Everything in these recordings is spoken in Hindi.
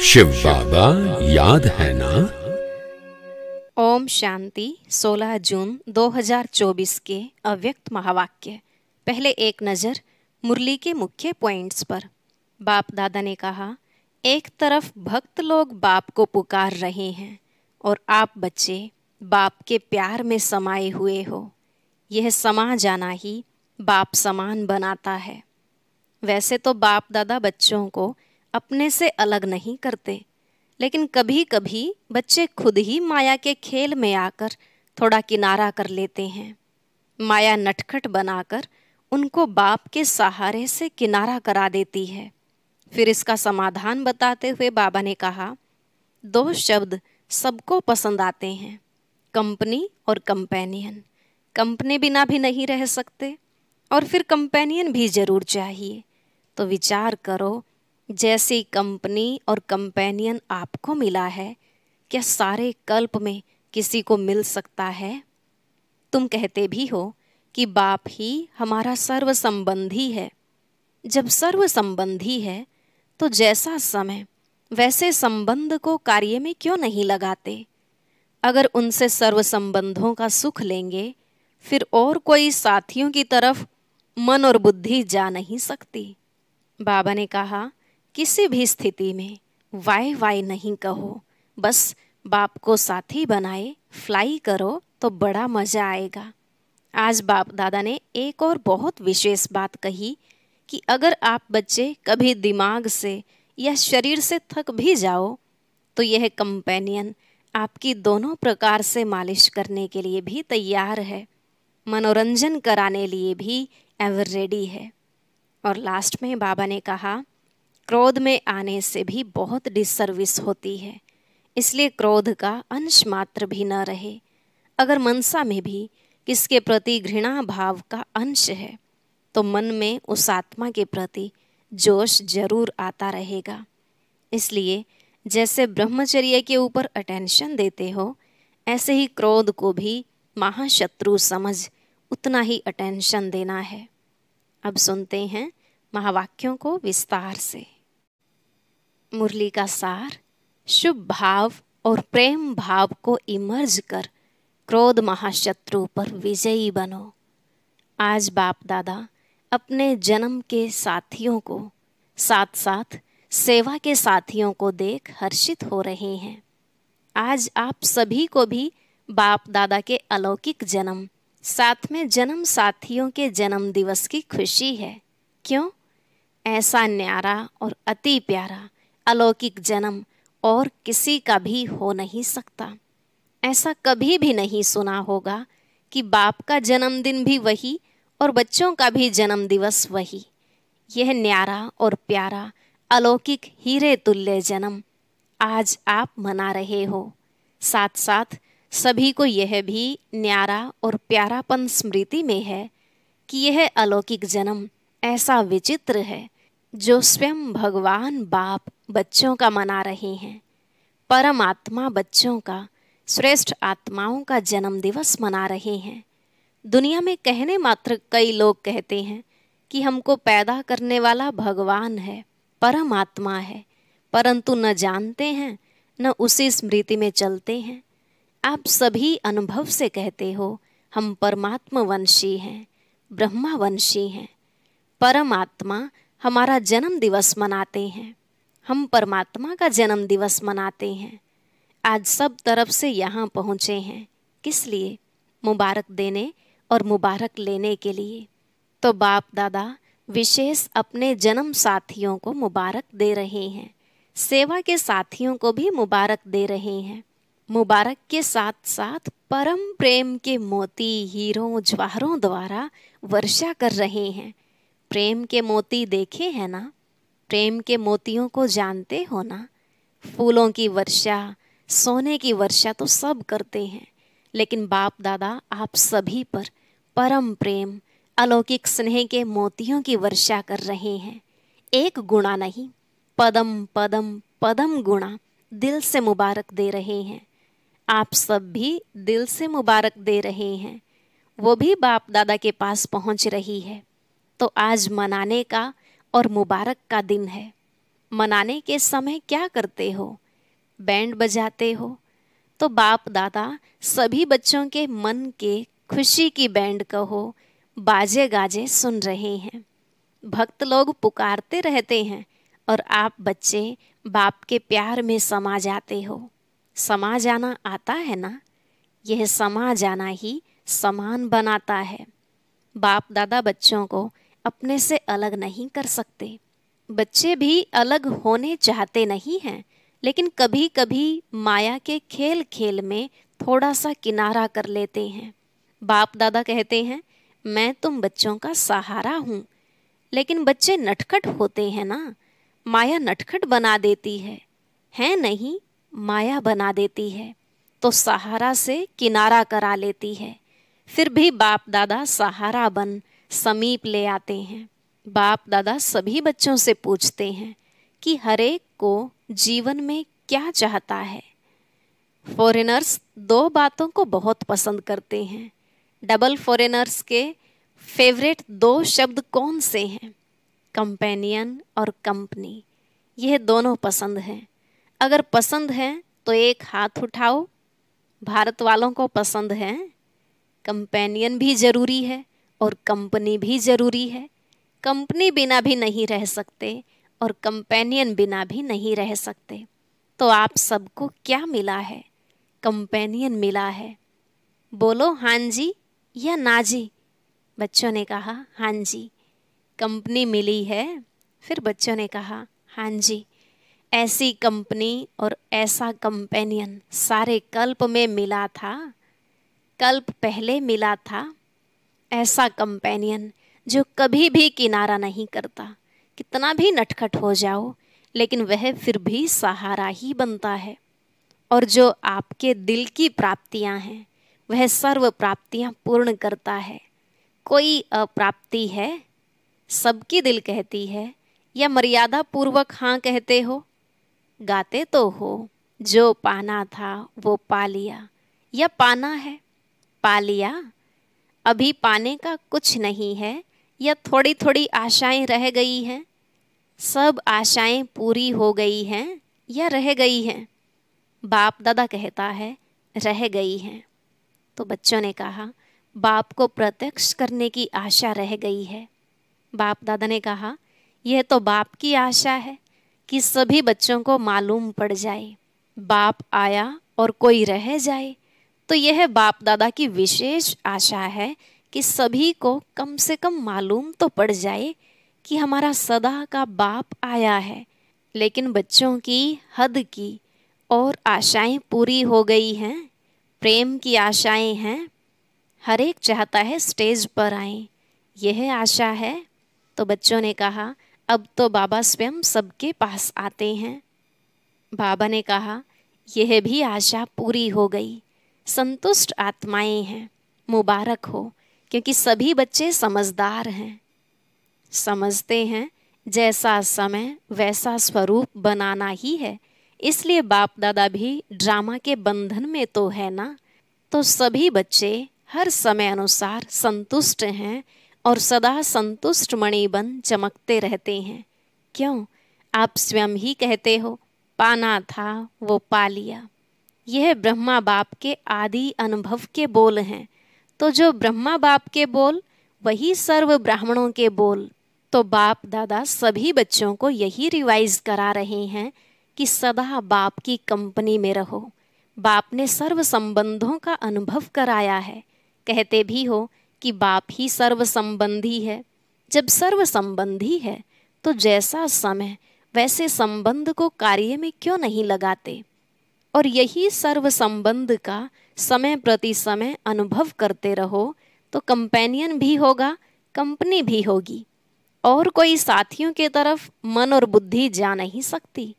शिव बाबा याद है ना। ओम शांति। 16 जून 2024 के अव्यक्त महावाक्य। पहले एक नज़र मुरली के मुख्य पॉइंट्स पर। बाप दादा ने कहा, एक तरफ भक्त लोग बाप को पुकार रहे हैं और आप बच्चे बाप के प्यार में समाये हुए हो। यह समा जाना ही बाप समान बनाता है। वैसे तो बाप दादा बच्चों को अपने से अलग नहीं करते, लेकिन कभी कभी बच्चे खुद ही माया के खेल में आकर थोड़ा किनारा कर लेते हैं। माया नटखट बनाकर उनको बाप के सहारे से किनारा करा देती है। फिर इसका समाधान बताते हुए बाबा ने कहा, दो शब्द सबको पसंद आते हैं, कंपनी और कंपेनियन। कंपनी बिना भी नहीं रह सकते और फिर कंपेनियन भी जरूर चाहिए। तो विचार करो, जैसी कंपनी और कंपेनियन आपको मिला है, क्या सारे कल्प में किसी को मिल सकता है? तुम कहते भी हो कि बाप ही हमारा सर्व संबंधी है। जब सर्व संबंधी है तो जैसा समय वैसे संबंध को कार्य में क्यों नहीं लगाते? अगर उनसे सर्व संबंधों का सुख लेंगे, फिर और कोई साथियों की तरफ मन और बुद्धि जा नहीं सकती। बाबा ने कहा, किसी भी स्थिति में वाई वाई नहीं कहो, बस बाप को साथी बनाए फ्लाई करो तो बड़ा मजा आएगा। आज बाप दादा ने एक और बहुत विशेष बात कही कि अगर आप बच्चे कभी दिमाग से या शरीर से थक भी जाओ तो यह कंपेनियन आपकी दोनों प्रकार से मालिश करने के लिए भी तैयार है, मनोरंजन कराने लिए भी एवर रेडी है। और लास्ट में बाबा ने कहा, क्रोध में आने से भी बहुत डिसर्विस होती है, इसलिए क्रोध का अंश मात्र भी न रहे। अगर मनसा में भी किसके प्रति घृणा भाव का अंश है तो मन में उस आत्मा के प्रति जोश जरूर आता रहेगा। इसलिए जैसे ब्रह्मचर्य के ऊपर अटेंशन देते हो, ऐसे ही क्रोध को भी महाशत्रु समझ उतना ही अटेंशन देना है। अब सुनते हैं महावाक्यों को विस्तार से। मुरली का सार, शुभ भाव और प्रेम भाव को इमर्ज कर क्रोध महाशत्रु पर विजयी बनो। आज बाप दादा अपने जन्म के साथियों को साथ साथ सेवा के साथियों को देख हर्षित हो रहे हैं। आज आप सभी को भी बाप दादा के अलौकिक जन्म, साथ में जन्म साथियों के जन्म दिवस की खुशी है। क्यों? ऐसा न्यारा और अति प्यारा अलौकिक जन्म और किसी का भी हो नहीं सकता। ऐसा कभी भी नहीं सुना होगा कि बाप का जन्मदिन भी वही और बच्चों का भी जन्म दिवस वही। यह न्यारा और प्यारा अलौकिक हीरे तुल्य जन्म आज आप मना रहे हो। साथ साथ सभी को यह भी न्यारा और प्यारापन स्मृति में है कि यह अलौकिक जन्म ऐसा विचित्र है जो स्वयं भगवान बाप बच्चों का मना रहे हैं। परमात्मा बच्चों का, श्रेष्ठ आत्माओं का जन्म दिवस मना रहे हैं। दुनिया में कहने मात्र कई लोग कहते हैं कि हमको पैदा करने वाला भगवान है, परमात्मा है, परंतु न जानते हैं न उसी स्मृति में चलते हैं। आप सभी अनुभव से कहते हो हम परमात्मा वंशी हैं, ब्रह्मा वंशी हैं। परमात्मा हमारा जन्म दिवस मनाते हैं, हम परमात्मा का जन्म दिवस मनाते हैं। आज सब तरफ से यहाँ पहुँचे हैं, किस लिए? मुबारक देने और मुबारक लेने के लिए। तो बाप दादा विशेष अपने जन्म साथियों को मुबारक दे रहे हैं, सेवा के साथियों को भी मुबारक दे रहे हैं। मुबारक के साथ साथ परम प्रेम के मोती हीरों जवाहरों द्वारा वर्षा कर रहे हैं। प्रेम के मोती देखे हैं ना? प्रेम के मोतियों को जानते हो ना? फूलों की वर्षा, सोने की वर्षा तो सब करते हैं, लेकिन बाप दादा आप सभी पर परम प्रेम, अलौकिक स्नेह के मोतियों की वर्षा कर रहे हैं। एक गुणा नहीं, पदम पदम पदम गुणा दिल से मुबारक दे रहे हैं। आप सब भी दिल से मुबारक दे रहे हैं। वो भी बाप दादा के पास पहुंच रही है। तो आज मनाने का और मुबारक का दिन है। मनाने के समय क्या करते हो? बैंड बजाते हो। तो बाप दादा सभी बच्चों के मन के खुशी की बैंड कहो बाजे गाजे सुन रहे हैं। भक्त लोग पुकारते रहते हैं और आप बच्चे बाप के प्यार में समा जाते हो। समा जाना आता है ना? यह समा जाना ही समान बनाता है। बाप दादा बच्चों को अपने से अलग नहीं कर सकते। बच्चे भी अलग होने चाहते नहीं हैं, लेकिन कभी कभी माया के खेल खेल में थोड़ा सा किनारा कर लेते हैं। बाप दादा कहते हैं, मैं तुम बच्चों का सहारा हूँ। लेकिन बच्चे नटखट होते हैं ना, माया नटखट बना देती है नहीं, माया बना देती है, तो सहारा से किनारा करा लेती है। फिर भी बाप दादा सहारा बन समीप ले आते हैं। बाप दादा सभी बच्चों से पूछते हैं कि हरेक को जीवन में क्या चाहता है। फॉरेनर्स दो बातों को बहुत पसंद करते हैं। डबल फॉरेनर्स के फेवरेट दो शब्द कौन से हैं? कंपेनियन और कंपनी। यह दोनों पसंद हैं। अगर पसंद है तो एक हाथ उठाओ। भारत वालों को पसंद है। कंपेनियन भी जरूरी है और कंपनी भी जरूरी है। कंपनी बिना भी नहीं रह सकते और कंपेनियन बिना भी नहीं रह सकते। तो आप सबको क्या मिला है? कंपेनियन मिला है। बोलो हाँ जी या ना जी। बच्चों ने कहा हाँ जी। कंपनी मिली है? फिर बच्चों ने कहा हाँ जी। ऐसी कंपनी और ऐसा कंपेनियन सारे कल्प में मिला था। कल्प पहले मिला था। ऐसा कंपेनियन जो कभी भी किनारा नहीं करता। कितना भी नटखट हो जाओ, लेकिन वह फिर भी सहारा ही बनता है। और जो आपके दिल की प्राप्तियां हैं, वह सर्व प्राप्तियां पूर्ण करता है। कोई अप्राप्ति है? सबकी दिल कहती है या मर्यादा पूर्वक हाँ कहते हो? गाते तो हो, जो पाना था वो पा लिया, या पाना है पा लिया। अभी पाने का कुछ नहीं है, या थोड़ी थोड़ी आशाएं रह गई हैं? सब आशाएं पूरी हो गई हैं या रह गई हैं? बाप दादा कहता है रह गई हैं। तो बच्चों ने कहा बाप को प्रत्यक्ष करने की आशा रह गई है। बाप दादा ने कहा यह तो बाप की आशा है कि सभी बच्चों को मालूम पड़ जाए। बाप आया और कोई रह जाए, तो यह बाप दादा की विशेष आशा है कि सभी को कम से कम मालूम तो पड़ जाए कि हमारा सदा का बाप आया है। लेकिन बच्चों की हद की और आशाएं पूरी हो गई हैं। प्रेम की आशाएं हैं। हर एक चाहता है स्टेज पर आए, यह आशा है। तो बच्चों ने कहा अब तो बाबा स्वयं सबके पास आते हैं। बाबा ने कहा यह भी आशा पूरी हो गई। संतुष्ट आत्माएं हैं, मुबारक हो, क्योंकि सभी बच्चे समझदार हैं। समझते हैं जैसा समय वैसा स्वरूप बनाना ही है। इसलिए बाप दादा भी ड्रामा के बंधन में तो है ना। तो सभी बच्चे हर समय अनुसार संतुष्ट हैं और सदा संतुष्ट मणि बन चमकते रहते हैं। क्यों? आप स्वयं ही कहते हो पाना था वो पा लिया। यह ब्रह्मा बाप के आदि अनुभव के बोल हैं। तो जो ब्रह्मा बाप के बोल, वही सर्व ब्राह्मणों के बोल। तो बाप दादा सभी बच्चों को यही रिवाइज करा रहे हैं कि सदा बाप की कंपनी में रहो। बाप ने सर्व संबंधों का अनुभव कराया है। कहते भी हो कि बाप ही सर्व संबंधी है। जब सर्व संबंधी है तो जैसा समय वैसे संबंध को कार्य में क्यों नहीं लगाते? और यही सर्व संबंध का समय प्रति समय अनुभव करते रहो तो कंपेनियन भी होगा, कंपनी भी होगी। और कोई साथियों के तरफ मन और बुद्धि जा नहीं सकती।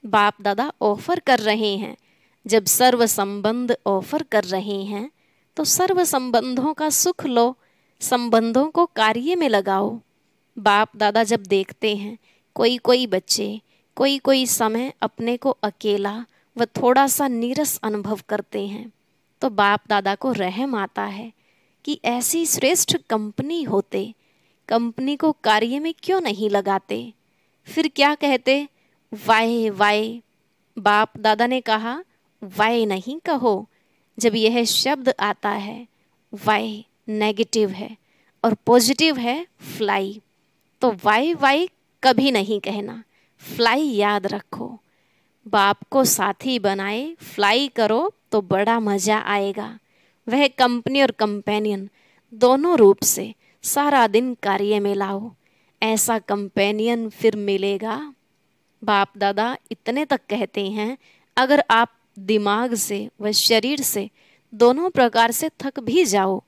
बाप दादा ऑफर कर रहे हैं। जब सर्व संबंध ऑफर कर रहे हैं तो सर्व संबंधों का सुख लो, संबंधों को कार्य में लगाओ। बाप दादा जब देखते हैं कोई कोई बच्चे कोई कोई समय अपने को अकेला व थोड़ा सा नीरस अनुभव करते हैं, तो बाप दादा को रहम आता है कि ऐसी श्रेष्ठ कंपनी होते, कंपनी को कार्य में क्यों नहीं लगाते? फिर क्या कहते? वाई वाई। बाप दादा ने कहा वाई नहीं कहो। जब यह शब्द आता है, वाई नेगेटिव है और पॉजिटिव है फ्लाई, तो वाई वाई कभी नहीं कहना, फ्लाई याद रखो। बाप को साथी बनाए, फ्लाई करो तो बड़ा मजा आएगा। वह कंपनी और कंपेनियन दोनों रूप से सारा दिन कार्य में लाओ, ऐसा कंपेनियन फिर मिलेगा। बाप दादा इतने तक कहते हैं, अगर आप दिमाग से व शरीर से दोनों प्रकार से थक भी जाओ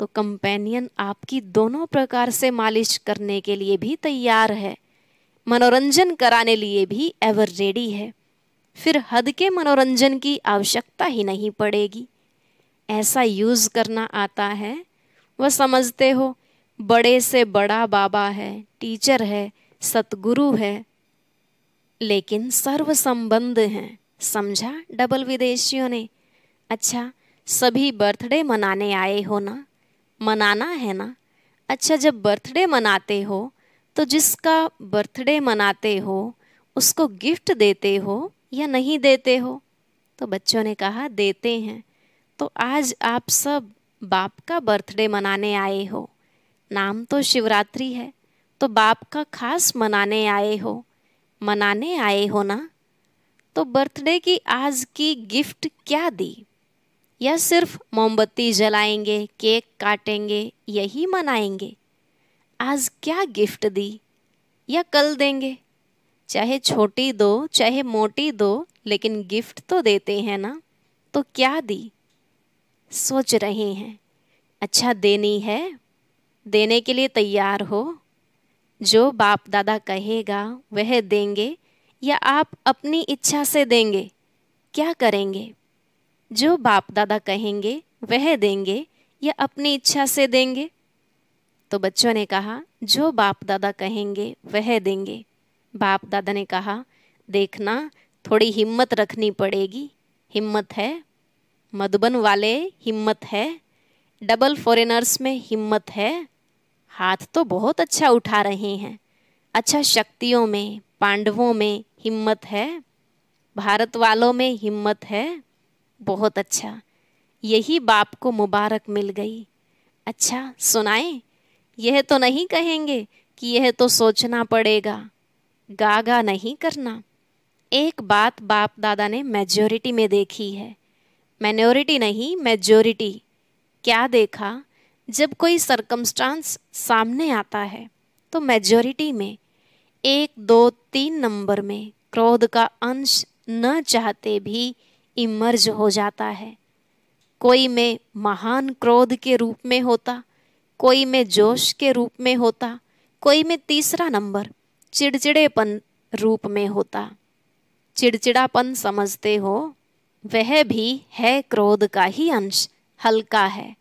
तो कंपेनियन आपकी दोनों प्रकार से मालिश करने के लिए भी तैयार है, मनोरंजन कराने लिए भी एवर रेडी है। फिर हद के मनोरंजन की आवश्यकता ही नहीं पड़ेगी। ऐसा यूज करना आता है, वह समझते हो बड़े से बड़ा बाबा है, टीचर है, सतगुरु है, लेकिन सर्व संबंध हैं। समझा डबल विदेशियों ने। अच्छा, सभी बर्थडे मनाने आए हो ना, मनाना है ना। अच्छा, जब बर्थडे मनाते हो तो जिसका बर्थडे मनाते हो उसको गिफ्ट देते हो या नहीं देते हो? तो बच्चों ने कहा देते हैं। तो आज आप सब बाप का बर्थडे मनाने आए हो, नाम तो शिवरात्रि है, तो बाप का खास मनाने आए हो, मनाने आए हो ना। तो बर्थडे की आज की गिफ्ट क्या दी? या सिर्फ मोमबत्ती जलाएंगे, केक काटेंगे, यही मनाएंगे? आज क्या गिफ्ट दी या कल देंगे? चाहे छोटी दो चाहे मोटी दो, लेकिन गिफ्ट तो देते हैं ना। तो क्या दी? सोच रहे हैं। अच्छा, देनी है, देने के लिए तैयार हो? जो बाप दादा कहेगा वह देंगे या आप अपनी इच्छा से देंगे? क्या करेंगे? जो बाप दादा कहेंगे वह देंगे या अपनी इच्छा से देंगे? तो बच्चों ने कहा जो बाप दादा कहेंगे वह देंगे। बाप दादा ने कहा देखना, थोड़ी हिम्मत रखनी पड़ेगी। हिम्मत है? मधुबन वाले हिम्मत है? डबल फॉरेनर्स में हिम्मत है? हाथ तो बहुत अच्छा उठा रहे हैं। अच्छा, शक्तियों में, पांडवों में हिम्मत है? भारत वालों में हिम्मत है? बहुत अच्छा, यही बाप को मुबारक मिल गई। अच्छा सुनाए, यह तो नहीं कहेंगे कि यह तो सोचना पड़ेगा, गागा नहीं करना। एक बात बाप दादा ने मेजॉरिटी में देखी है, माइनॉरिटी नहीं मेजॉरिटी। क्या देखा? जब कोई सरकमस्टांस सामने आता है तो मेजॉरिटी में 1, 2, 3 नंबर में क्रोध का अंश न चाहते भी इमर्ज हो जाता है। कोई में महान क्रोध के रूप में होता, कोई में जोश के रूप में होता, कोई में तीसरा नंबर चिड़चिड़ेपन रूप में होता। चिड़चिड़ापन समझते हो? वह भी है क्रोध का ही अंश, हल्का है।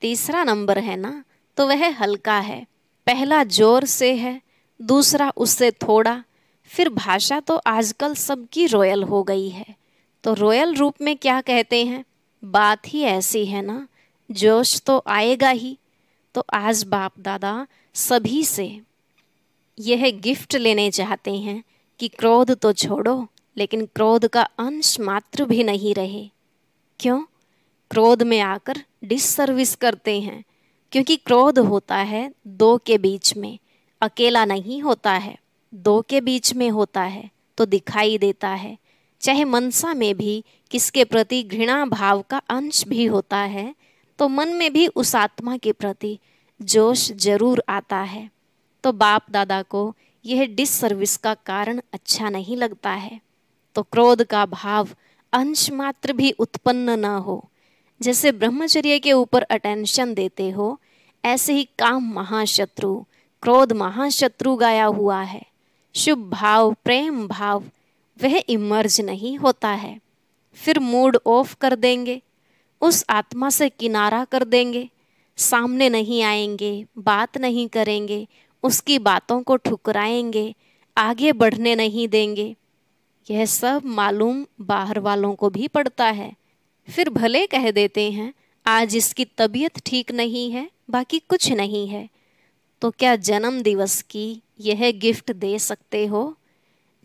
तीसरा नंबर है ना, तो वह हल्का है। पहला जोर से है, दूसरा उससे थोड़ा। फिर भाषा तो आजकल सबकी रॉयल हो गई है, तो रॉयल रूप में क्या कहते हैं? बात ही ऐसी है ना, जोश तो आएगा ही। तो आज बाप दादा सभी से यह गिफ्ट लेने चाहते हैं कि क्रोध तो छोड़ो, लेकिन क्रोध का अंश मात्र भी नहीं रहे। क्यों? क्रोध में आकर डिससर्विस करते हैं, क्योंकि क्रोध होता है दो के बीच में, अकेला नहीं होता है, दो के बीच में होता है तो दिखाई देता है। चाहे मनसा में भी किसके प्रति घृणा भाव का अंश भी होता है, तो मन में भी उस आत्मा के प्रति जोश जरूर आता है। तो बाप दादा को यह डिससर्विस का कारण अच्छा नहीं लगता है। तो क्रोध का भाव अंश मात्र भी उत्पन्न न हो। जैसे ब्रह्मचर्य के ऊपर अटेंशन देते हो, ऐसे ही काम महाशत्रु, क्रोध महाशत्रु गाया हुआ है। शुभ भाव, प्रेम भाव वह इमर्ज नहीं होता है। फिर मूड ऑफ कर देंगे, उस आत्मा से किनारा कर देंगे, सामने नहीं आएंगे, बात नहीं करेंगे, उसकी बातों को ठुकराएंगे, आगे बढ़ने नहीं देंगे। यह सब मालूम बाहर वालों को भी पड़ता है। फिर भले कह देते हैं आज इसकी तबीयत ठीक नहीं है, बाकी कुछ नहीं है। तो क्या जन्म दिवस की यह गिफ्ट दे सकते हो?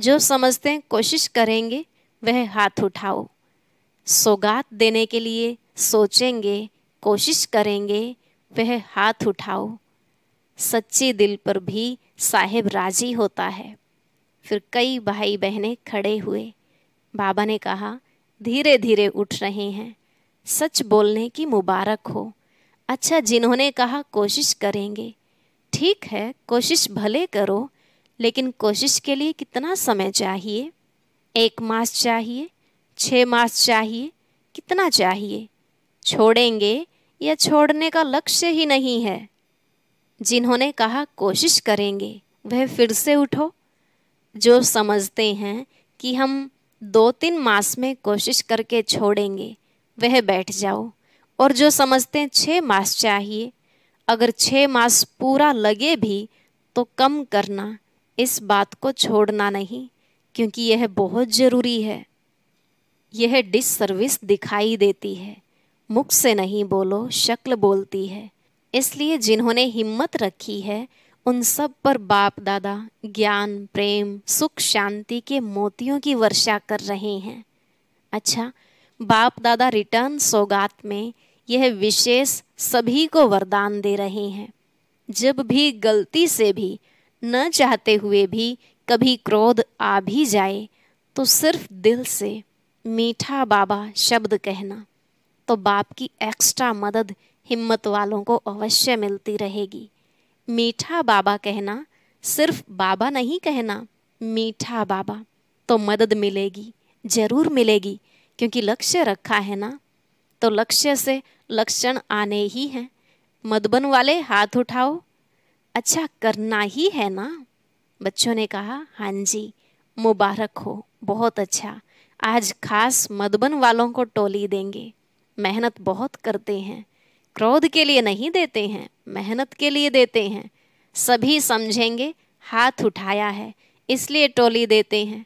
जो समझते हैं कोशिश करेंगे वह हाथ उठाओ। सौगात देने के लिए सोचेंगे, कोशिश करेंगे, वह हाथ उठाओ। सच्चे दिल पर भी साहिब राजी होता है। फिर कई भाई बहनें खड़े हुए। बाबा ने कहा, धीरे धीरे उठ रहे हैं, सच बोलने की मुबारक हो। अच्छा, जिन्होंने कहा कोशिश करेंगे, ठीक है, कोशिश भले करो, लेकिन कोशिश के लिए कितना समय चाहिए? 1 मास चाहिए, 6 मास चाहिए, कितना चाहिए? छोड़ेंगे या छोड़ने का लक्ष्य ही नहीं है? जिन्होंने कहा कोशिश करेंगे, वह फिर से उठो। जो समझते हैं कि हम 2-3 मास में कोशिश करके छोड़ेंगे, वह बैठ जाओ। और जो समझते हैं 6 मास चाहिए, अगर 6 मास पूरा लगे भी तो कम करना, इस बात को छोड़ना नहीं, क्योंकि यह बहुत ज़रूरी है। यह डिससर्विस दिखाई देती है, मुख से नहीं बोलो, शक्ल बोलती है। इसलिए जिन्होंने हिम्मत रखी है, उन सब पर बाप दादा ज्ञान, प्रेम, सुख, शांति के मोतियों की वर्षा कर रहे हैं। अच्छा, बाप दादा रिटर्न सौगात में यह विशेष सभी को वरदान दे रहे हैं। जब भी गलती से भी, न चाहते हुए भी कभी क्रोध आ भी जाए, तो सिर्फ दिल से मीठा बाबा शब्द कहना, तो बाप की एक्स्ट्रा मदद हिम्मत वालों को अवश्य मिलती रहेगी। मीठा बाबा कहना, सिर्फ बाबा नहीं कहना, मीठा बाबा, तो मदद मिलेगी, जरूर मिलेगी, क्योंकि लक्ष्य रखा है ना, तो लक्ष्य से लक्षण आने ही हैं। मधुबन वाले हाथ उठाओ। अच्छा, करना ही है ना? बच्चों ने कहा, हाँ जी, मुबारक हो, बहुत अच्छा। आज खास मधुबन वालों को टोली देंगे। मेहनत बहुत करते हैं, क्रोध के लिए नहीं देते हैं, मेहनत के लिए देते हैं। सभी समझेंगे हाथ उठाया है, इसलिए टोली देते हैं।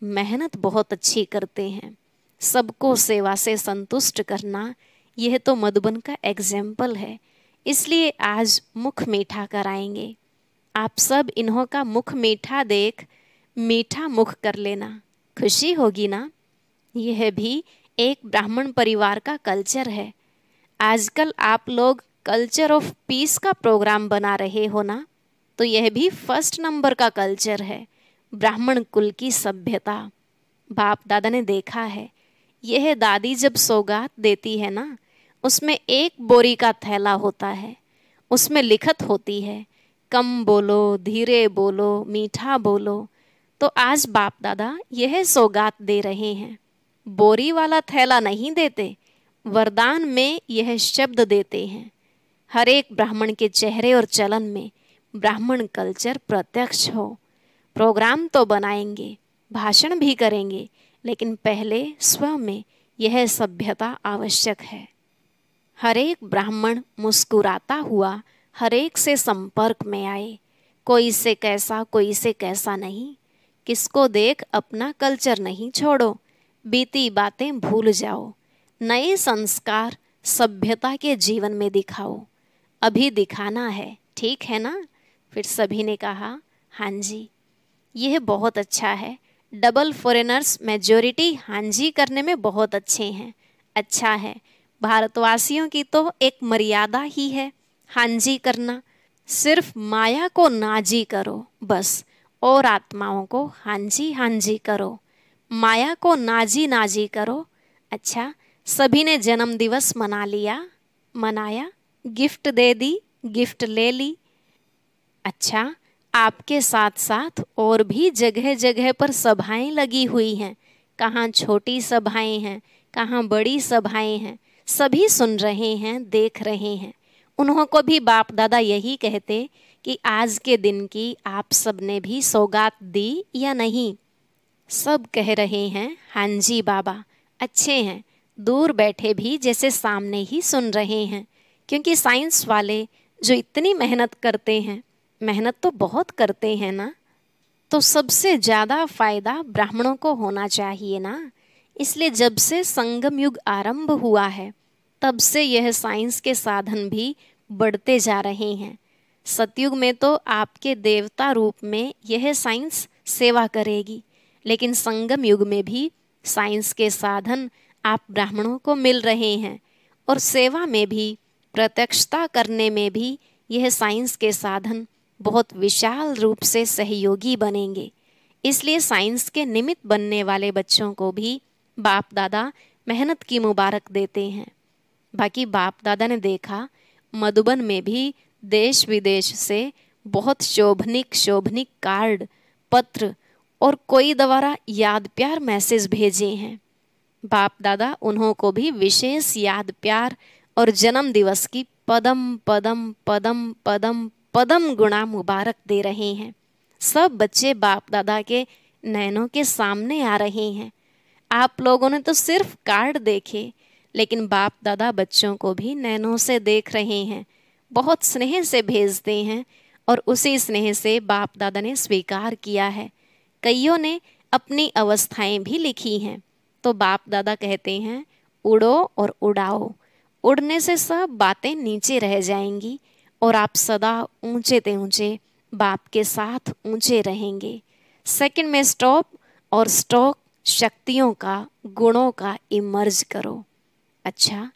मेहनत बहुत अच्छी करते हैं, सबको सेवा से संतुष्ट करना, यह तो मधुबन का एग्जाम्पल है। इसलिए आज मुख मीठा कराएंगे। आप सब इन्हों का मुख मीठा देख मीठा मुख कर लेना, खुशी होगी ना? यह भी एक ब्राह्मण परिवार का कल्चर है। आजकल आप लोग कल्चर ऑफ पीस का प्रोग्राम बना रहे हो ना, तो यह भी फर्स्ट नंबर का कल्चर है, ब्राह्मण कुल की सभ्यता। बाप दादा ने देखा है, यह दादी जब सौगात देती है ना, उसमें 1 बोरी का थैला होता है, उसमें लिखत होती है, कम बोलो, धीरे बोलो, मीठा बोलो। तो आज बाप दादा यह सौगात दे रहे हैं, बोरी वाला थैला नहीं देते, वरदान में यह शब्द देते हैं। हर एक ब्राह्मण के चेहरे और चलन में ब्राह्मण कल्चर प्रत्यक्ष हो। प्रोग्राम तो बनाएंगे, भाषण भी करेंगे, लेकिन पहले स्व में यह सभ्यता आवश्यक है। हर एक ब्राह्मण मुस्कुराता हुआ हर एक से संपर्क में आए, कोई से कैसा, कोई से कैसा नहीं। किसको देख अपना कल्चर नहीं छोड़ो, बीती बातें भूल जाओ, नए संस्कार सभ्यता के जीवन में दिखाओ। अभी दिखाना है, ठीक है ना? फिर सभी ने कहा, हाँ जी। यह बहुत अच्छा है, डबल फॉरेनर्स मेजॉरिटी हाँ जी करने में बहुत अच्छे हैं। अच्छा है, भारतवासियों की तो एक मर्यादा ही है हाँ जी करना। सिर्फ माया को ना जी करो बस, और आत्माओं को हाँ जी करो। माया को ना जी करो। अच्छा, सभी ने जन्म दिवस मना लिया, मनाया, गिफ्ट दे दी, गिफ्ट ले ली। अच्छा, आपके साथ साथ और भी जगह जगह पर सभाएं लगी हुई हैं, कहाँ छोटी सभाएं हैं, कहाँ बड़ी सभाएं हैं, सभी सुन रहे हैं, देख रहे हैं। उन्हों को भी बाप दादा यही कहते कि आज के दिन की आप सब ने भी सौगात दी या नहीं? सब कह रहे हैं, हाँ जी बाबा, अच्छे हैं। दूर बैठे भी जैसे सामने ही सुन रहे हैं, क्योंकि साइंस वाले जो इतनी मेहनत करते हैं, मेहनत तो बहुत करते हैं ना, तो सबसे ज़्यादा फायदा ब्राह्मणों को होना चाहिए ना। इसलिए जब से संगम युग आरंभ हुआ है, तब से यह साइंस के साधन भी बढ़ते जा रहे हैं। सतयुग में तो आपके देवता रूप में यह साइंस सेवा करेगी, लेकिन संगम युग में भी साइंस के साधन आप ब्राह्मणों को मिल रहे हैं और सेवा में भी, प्रत्यक्षता करने में भी यह साइंस के साधन बहुत विशाल रूप से सहयोगी बनेंगे। इसलिए साइंस के निमित्त बनने वाले बच्चों को भी बाप दादा मेहनत की मुबारक देते हैं। बाकी बाप दादा ने देखा मधुबन में भी देश विदेश से बहुत शोभनिक कार्ड, पत्र और कोई द्वारा याद प्यार मैसेज भेजे हैं। बाप दादा उन्हों को भी विशेष याद प्यार और जन्म दिवस की पदम पदम पदम पदम पदम गुणा मुबारक दे रहे हैं। सब बच्चे बाप दादा के नैनों के सामने आ रहे हैं। आप लोगों ने तो सिर्फ कार्ड देखे, लेकिन बाप दादा बच्चों को भी नैनों से देख रहे हैं, बहुत स्नेह से भेजते हैं और उसी स्नेह से बाप दादा ने स्वीकार किया है। कईयों ने अपनी अवस्थाएं भी लिखी हैं। तो बाप दादा कहते हैं, उड़ो और उड़ाओ। उड़ने से सब बातें नीचे रह जाएंगी और आप सदा ऊंचे ते ऊंचे बाप के साथ ऊंचे रहेंगे। सेकंड में स्टॉप और स्टॉक शक्तियों का, गुणों का इमर्ज करो। अच्छा,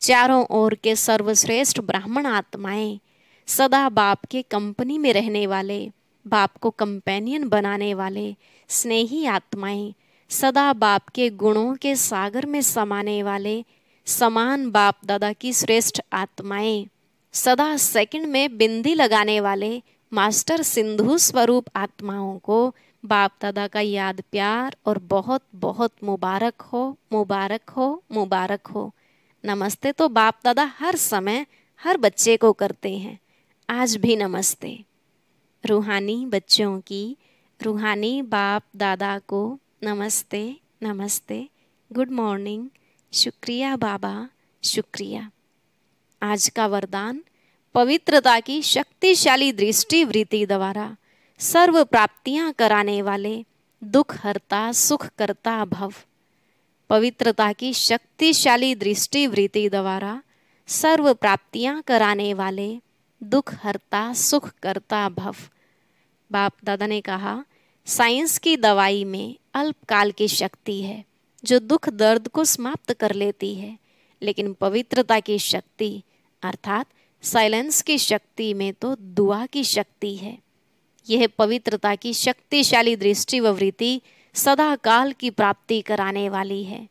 चारों ओर के सर्वश्रेष्ठ ब्राह्मण आत्माएं, सदा बाप के कंपनी में रहने वाले, बाप को कंपेनियन बनाने वाले स्नेही आत्माएं, सदा बाप के गुणों के सागर में समाने वाले समान बाप दादा की श्रेष्ठ आत्माएं, सदा सेकंड में बिंदी लगाने वाले मास्टर सिंधु स्वरूप आत्माओं को बाप दादा का याद प्यार और बहुत बहुत मुबारक हो, मुबारक हो, मुबारक हो। नमस्ते तो बाप दादा हर समय हर बच्चे को करते हैं, आज भी नमस्ते। रूहानी बच्चों की रूहानी बाप दादा को नमस्ते, नमस्ते, गुड मॉर्निंग, शुक्रिया बाबा, शुक्रिया। आज का वरदान, पवित्रता की शक्तिशाली दृष्टि वृत्ति द्वारा सर्व प्राप्तियां कराने वाले दुख हरता सुख करता भव। पवित्रता की शक्तिशाली दृष्टि वृत्ति द्वारा सर्व प्राप्तियां कराने वाले दुख हरता सुख करता भव। बाप दादा ने कहा, साइंस की दवाई में अल्पकाल की शक्ति है जो दुख दर्द को समाप्त कर लेती है, लेकिन पवित्रता की शक्ति अर्थात साइलेंस की शक्ति में तो दुआ की शक्ति है। यह पवित्रता की शक्तिशाली दृष्टि व वृत्ति सदा काल की प्राप्ति कराने वाली है।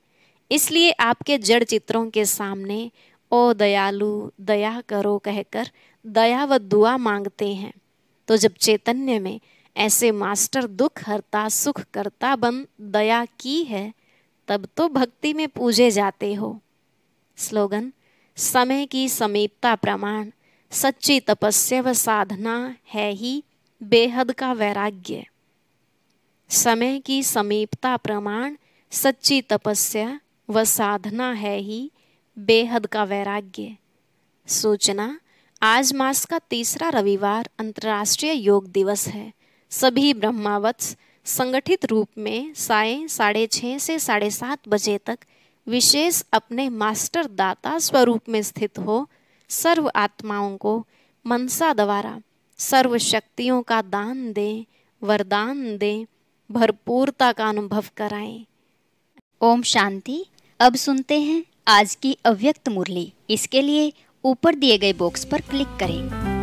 इसलिए आपके जड़ चित्रों के सामने ओ दयालु दया करो कहकर दया व दुआ मांगते हैं। तो जब चैतन्य में ऐसे मास्टर दुख हरता सुख करता बन दया की है, तब तो भक्ति में पूजे जाते हो। स्लोगन, समय की समीपता प्रमाण सच्ची तपस्या व साधना है ही बेहद का वैराग्य। समय की समीपता प्रमाण सच्ची तपस्या व साधना है ही बेहद का वैराग्य। सूचना, आज मास का तीसरा रविवार अंतर्राष्ट्रीय योग दिवस है। सभी ब्रह्मावत्स संगठित रूप में सायं 6:30 से 7:30 बजे तक विशेष अपने मास्टर दाता स्वरूप में स्थित हो सर्व आत्माओं को मनसा द्वारा सर्व शक्तियों का दान दें, वरदान दें, भरपूरता का अनुभव कराएं। ओम शांति। अब सुनते हैं आज की अव्यक्त मुरली। इसके लिए ऊपर दिए गए बॉक्स पर क्लिक करें।